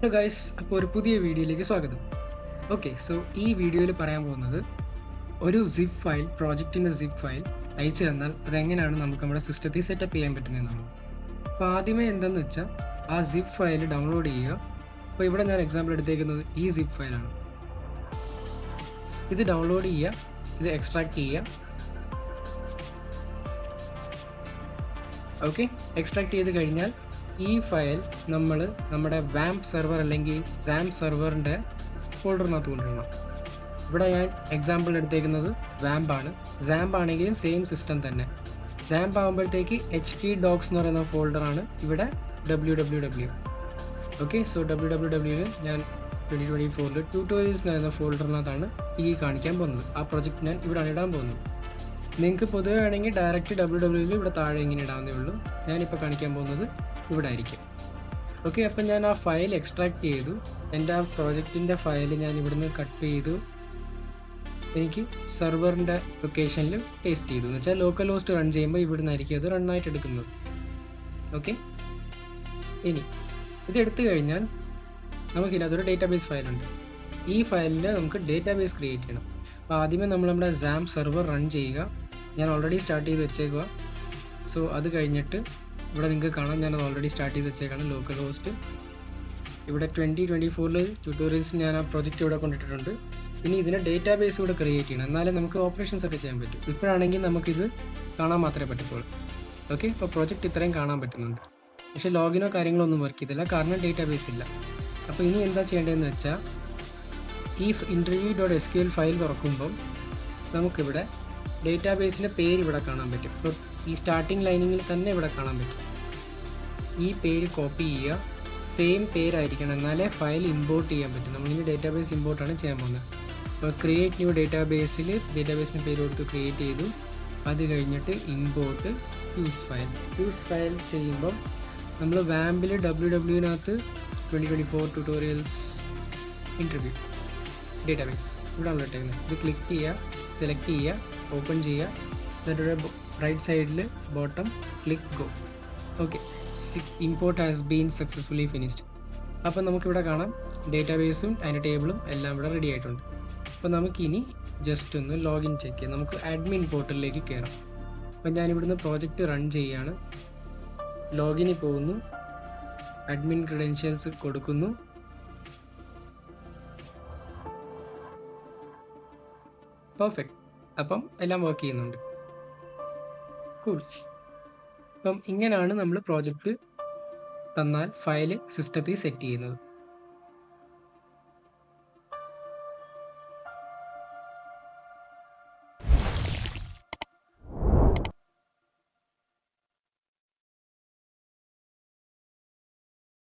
Hello guys, അപ്പോൾ ഒരു പുതിയ വീഡിയോയിലേക്ക് സ്വാഗതം. ഓക്കെ, സോ ഈ വീഡിയോയിൽ പറയാൻ പോകുന്നത് ഒരു സിപ്പ് ഫയൽ, പ്രോജക്റ്റിൻ്റെ സിപ്പ് ഫയൽ അയച്ചു തന്നാൽ അതെങ്ങനെയാണ് നമുക്ക് നമ്മുടെ സിസ്റ്റത്തിൽ സെറ്റപ്പ് ചെയ്യാൻ പറ്റുന്നതെന്നാണ്. അപ്പോൾ ആദ്യമേ എന്താണെന്ന് വെച്ചാൽ ആ സിപ്പ് ഫയൽ ഡൗൺലോഡ് ചെയ്യുക. അപ്പോൾ ഇവിടെ ഞാൻ എക്സാമ്പിൾ എടുത്തേക്കുന്നത് ഈ സിപ്പ് ഫയലാണ്. ഇത് ഡൗൺലോഡ് ചെയ്യുക, ഇത് എക്സ്ട്രാക്ട് ചെയ്യുക. ഓക്കെ, എക്സ്ട്രാക്ട് ചെയ്ത് കഴിഞ്ഞാൽ ഈ ഫയൽ നമ്മൾ നമ്മുടെ വാംപ് സെർവർ അല്ലെങ്കിൽ സാം സെർവറിൻ്റെ ഫോൾഡറിനകത്ത് കൊണ്ടുവരണം. ഇവിടെ ഞാൻ എക്സാമ്പിൾ എടുത്തേക്കുന്നത് വാംപ് ആണ്. സാംപ് ആണെങ്കിലും സെയിം സിസ്റ്റം തന്നെ. സാംപ് ആകുമ്പോഴത്തേക്ക് htdocs എന്ന് പറയുന്ന ഫോൾഡറാണ് ഇവിടെ www. ഓക്കെ, സോ www ഞാൻ 2024 ട്യൂട്ടോറിയൽസ് എന്ന് പറയുന്ന ഫോൾഡറിനകത്താണ് ഈ കാണിക്കാൻ പോകുന്നത്. ആ പ്രൊജക്റ്റ് ഞാൻ ഇവിടെയാണ് ഇടാൻ പോകുന്നത്. നിങ്ങൾക്ക് പൊതുവെ വേണമെങ്കിൽ ഡയറക്റ്റ് www ഇവിടെ താഴെ ഇങ്ങനെ ഇടാവുന്നേ ഉള്ളൂ. ഞാനിപ്പോൾ കാണിക്കാൻ പോകുന്നത് ഇവിടെ ആയിരിക്കും. ഓക്കെ, അപ്പം ഞാൻ ആ ഫയൽ എക്സ്ട്രാക്ട് ചെയ്തു. എൻ്റെ ആ പ്രോജക്റ്റിൻ്റെ ഫയൽ ഞാൻ ഇവിടുന്ന് കട്ട് ചെയ്തു. എനിക്ക് സെർവറിൻ്റെ ലൊക്കേഷനിൽ പേസ്റ്റ് ചെയ്തു. എന്ന് വെച്ചാൽ ലോക്കൽ ഹോസ്റ്റ് റൺ ചെയ്യുമ്പോൾ ഇവിടുന്ന് ആയിരിക്കും അത് റണ്ണായിട്ട് എടുക്കുന്നത്. ഓക്കെ, ഇനി ഇതെടുത്തു കഴിഞ്ഞാൽ നമുക്കിതിനകത്തൊരു ഡേറ്റാബേസ് ഫയലുണ്ട്. ഈ ഫയലിൽ നമുക്ക് ഡേറ്റാബേസ് ക്രിയേറ്റ് ചെയ്യണം. അപ്പോൾ ആദ്യമേ നമ്മൾ നമ്മുടെ സാം സെർവർ റൺ ചെയ്യുക. ഞാൻ ഓൾറെഡി സ്റ്റാർട്ട് ചെയ്ത് വെച്ചേക്കുക. സോ അത് കഴിഞ്ഞിട്ട് ഇവിടെ നിങ്ങൾക്ക് കാണാം, ഞാനത് ഓൾറെഡി സ്റ്റാർട്ട് ചെയ്ത് വെച്ചേക്കാണ് ലോക്കൽ ഹോസ്റ്റ്. ഇവിടെ 2024 ട്യൂട്ടോറിയൽസ് ഞാൻ ആ പ്രോജക്റ്റ് ഇവിടെ കൊണ്ടിട്ടുണ്ട്. ഇനി ഇതിനെ ഡേറ്റാബേസ് ഇവിടെ ക്രിയേറ്റ് ചെയ്യണം, എന്നാലേ നമുക്ക് ഓപ്പറേഷൻസ് ഒക്കെ ചെയ്യാൻ പറ്റും. ഇപ്പോഴാണെങ്കിൽ നമുക്കിത് കാണാൻ മാത്രമേ പറ്റത്തുള്ളൂ. ഓക്കെ, ഇപ്പോൾ പ്രോജക്റ്റ് ഇത്രയും കാണാൻ പറ്റുന്നുണ്ട്. പക്ഷേ ലോഗിനോ കാര്യങ്ങളോ ഒന്നും വർക്ക് ചെയ്തില്ല, കാരണം ഡേറ്റാബേസ് ഇല്ല. അപ്പോൾ ഇനി എന്താ ചെയ്യേണ്ടതെന്ന് വെച്ചാൽ ഈ interview.sql ഫയൽ തുറക്കുമ്പം നമുക്കിവിടെ ഡേറ്റാബേസിൻ്റെ പേര് ഇവിടെ കാണാൻ പറ്റും. ഇപ്പോൾ ഈ സ്റ്റാർട്ടിങ് ലൈനിങ്ങിൽ തന്നെ ഇവിടെ കാണാൻ പറ്റും. ഈ പേര് കോപ്പി ചെയ്യുക, സെയിം പേരായിരിക്കണം, എന്നാലേ ഫയൽ ഇമ്പോർട്ട് ചെയ്യാൻ പറ്റും. നമ്മളിനി ഡേറ്റാബേസ് ഇമ്പോർട്ടാണ് ചെയ്യാൻ പോകുന്നത്. അപ്പോൾ ക്രിയേറ്റ് ന്യൂ ഡേറ്റാബേസിൽ ഡേറ്റാബേസിൻ്റെ പേര് കൊടുത്ത് ക്രിയേറ്റ് ചെയ്തു. അത് കഴിഞ്ഞിട്ട് ഇമ്പോർട്ട് യൂസ് ഫയൽ ചെയ്യുമ്പം നമ്മൾ വാമ്പിൽ www-നകത്ത് 2024 ട്യൂട്ടോറിയൽസ് ഇൻ്റർവ്യൂ ഡേറ്റാബേസ് ഇവിടെയാണ് ഇട്ടേക്കുന്നത്. ഇത് ക്ലിക്ക് ചെയ്യുക, സെലക്ട് ചെയ്യുക, ഓപ്പൺ ചെയ്യുക. എന്നിട്ട് റൈറ്റ് സൈഡിൽ bottom click go. Okay, import has been successfully finished. അപ്പോൾ നമുക്കിവിടെ കാണാം ഡേറ്റാബേസും അതിൻ്റെ ടേബിളും എല്ലാം ഇവിടെ റെഡി ആയിട്ടുണ്ട്. അപ്പോൾ നമുക്കിനി ജസ്റ്റ് ഒന്ന് ലോഗിൻ ചെക്ക് ചെയ്യാം. നമുക്ക് അഡ്മിൻ പോർട്ടലിലേക്ക് കയറാം. അപ്പോൾ ഞാനിവിടുന്ന് പ്രോജക്റ്റ് റൺ ചെയ്യുകയാണ്. ലോഗിനിൽ പോകുന്നു, അഡ്മിൻ ക്രെഡൻഷ്യൽസ് കൊടുക്കുന്നു. പെർഫെക്റ്റ്, അപ്പം എല്ലാം വർക്ക് ചെയ്യുന്നുണ്ട്. കൂൾ. അപ്പം ഇങ്ങനെയാണ് നമ്മൾ പ്രോജക്റ്റ് തന്നാൽ ഫയൽ സിസ്റ്റത്തിൽ സെറ്റ് ചെയ്യുന്നത്.